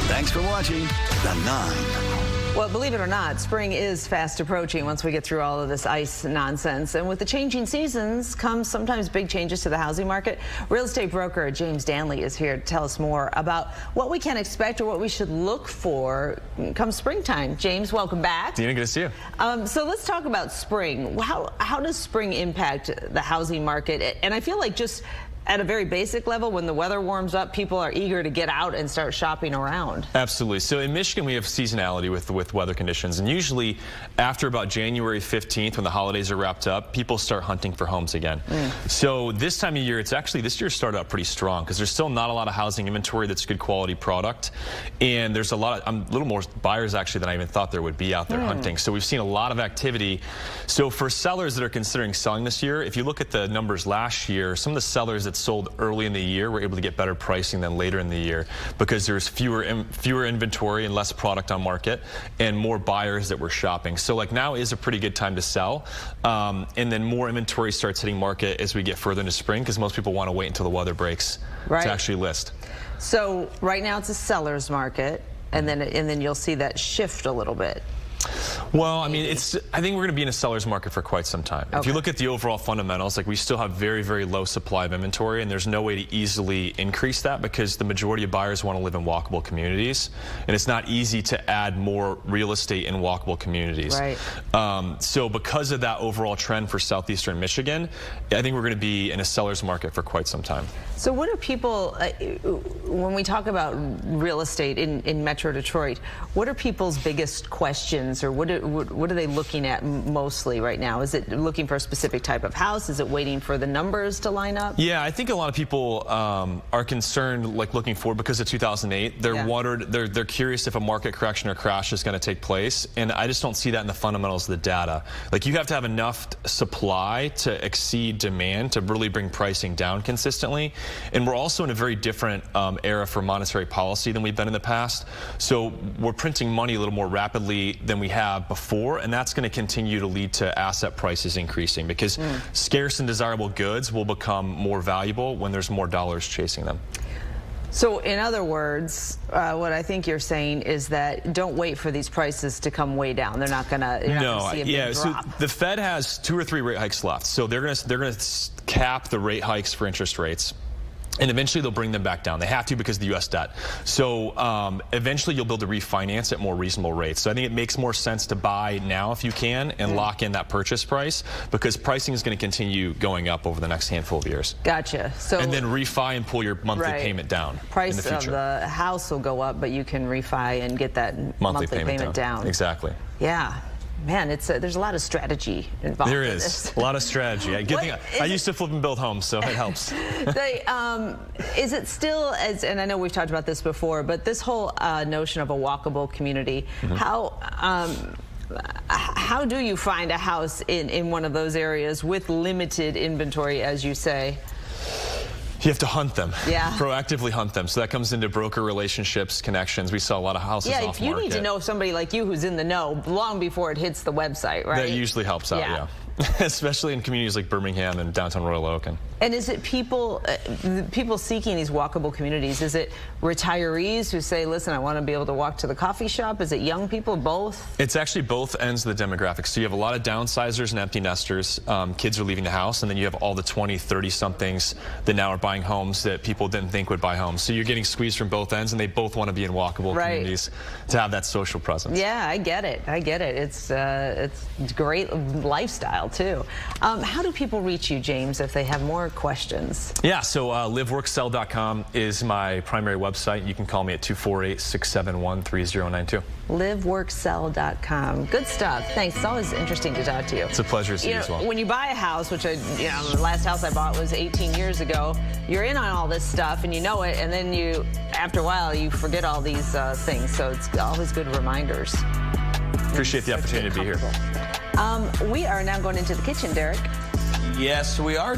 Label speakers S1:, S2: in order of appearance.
S1: Thanks for watching The 9.
S2: Well, believe it or not, spring is fast approaching once we get through all of this ice nonsense. And with the changing seasons comes sometimes big changes to the housing market. Real estate broker James Danley is here to tell us more about what we can expect or what we should look for come springtime. James, welcome back.
S3: Dina, good to see you.
S2: So let's talk about spring. How does spring impact the housing market? And I feel like just at a very basic level, when the weather warms up, people are eager to get out and start shopping around. Absolutely.
S3: So in Michigan, we have seasonality with weather conditions. And usually after about January 15th, when the holidays are wrapped up, people start hunting for homes again. So this time of year, this year started out pretty strong because there's still not a lot of housing inventory that's good quality product. And there's a little more buyers actually than I even thought there would be out there hunting. So we've seen a lot of activity. So for sellers that are considering selling this year, if you look at the numbers last year, some of the sellers that sold early in the year were able to get better pricing than later in the year because there's fewer inventory and less product on market and more buyers that were shopping. So like now is a pretty good time to sell, and then more inventory starts hitting market as we get further into spring because most people want to wait until the weather breaks to actually list.
S2: So right now it's a seller's market, and then you'll see that shift a little bit.
S3: Well, I mean, I think we're going to be in a seller's market for quite some time. If you look at the overall fundamentals, like we still have very, very low supply of inventory, and there's no way to easily increase that because the majority of buyers want to live in walkable communities, and it's not easy to add more real estate in walkable communities. So because of that overall trend for southeastern Michigan, I think we're going to be in a seller's market for quite some time.
S2: So what are people, when we talk about real estate in Metro Detroit, what are people's biggest questions, or what are they looking at mostly right now? Is it looking for a specific type of house? Is it waiting for the numbers to line up?
S3: Yeah, I think a lot of people are concerned, like looking forward because of 2008. They're curious if a market correction or crash is going to take place, and I just don't see that in the fundamentals of the data. Like you have to have enough supply to exceed demand to really bring pricing down consistently. And we're also in a very different era for monetary policy than we've been in the past. So we're printing money a little more rapidly than we have before, and that's going to continue to lead to asset prices increasing because scarce and desirable goods will become more valuable when there's more dollars chasing them.
S2: So in other words, what I think you're saying is that don't wait for these prices to come way down. They're not going to see a big drop.
S3: So the Fed has 2 or 3 rate hikes left. So they're going to cap the rate hikes for interest rates. And eventually they'll bring them back down. They have to because of the U.S. debt. So eventually you'll be able to refinance at more reasonable rates. So I think it makes more sense to buy now if you can and lock in that purchase price because pricing is going to continue going up over the next handful of years.
S2: Gotcha. So
S3: and then refi and pull your monthly payment down.
S2: Price
S3: in the future.
S2: Of the house will go up, but you can refi and get that monthly payment down.
S3: Exactly.
S2: Yeah. Man, there's a lot of strategy involved.
S3: There is a lot of strategy. I used to flip and build homes, so it helps.
S2: Is it still, and I know we've talked about this before, but this whole notion of a walkable community, how do you find a house in one of those areas with limited inventory, as you say?
S3: You have to hunt them. Proactively hunt them. So that comes into broker relationships, connections. We saw a lot of houses off market.
S2: You need to know somebody like you who's in the know long before it hits the website, right?
S3: That usually helps out, yeah. Especially in communities like Birmingham and downtown Royal Oak.
S2: And is it people seeking these walkable communities? Is it retirees who say, listen, I want to be able to walk to the coffee shop? Is it young people, both?
S3: It's actually both ends of the demographics. So you have a lot of downsizers and empty nesters. Kids are leaving the house, and then you have all the 20, 30-somethings that now are buying homes that people didn't think would buy homes. So you're getting squeezed from both ends, and they both want to be in walkable communities to have that social presence.
S2: Yeah, I get it. I get it. It's a great lifestyle, too. How do people reach you, James, if they have more questions?
S3: Yeah, so liveworksell.com is my primary website. You can call me at 248-671-3092.
S2: liveworksell.com. Good stuff. Thanks. It's always interesting to talk to you.
S3: It's a pleasure to see you as well.
S2: When you buy a house, which the last house I bought was 18 years ago, you're in on all this stuff and you know it, and then after a while, you forget all these things. So it's always good reminders.
S3: Appreciate the opportunity to be here.
S2: We are now going into the kitchen, Derek.
S4: Yes, we are.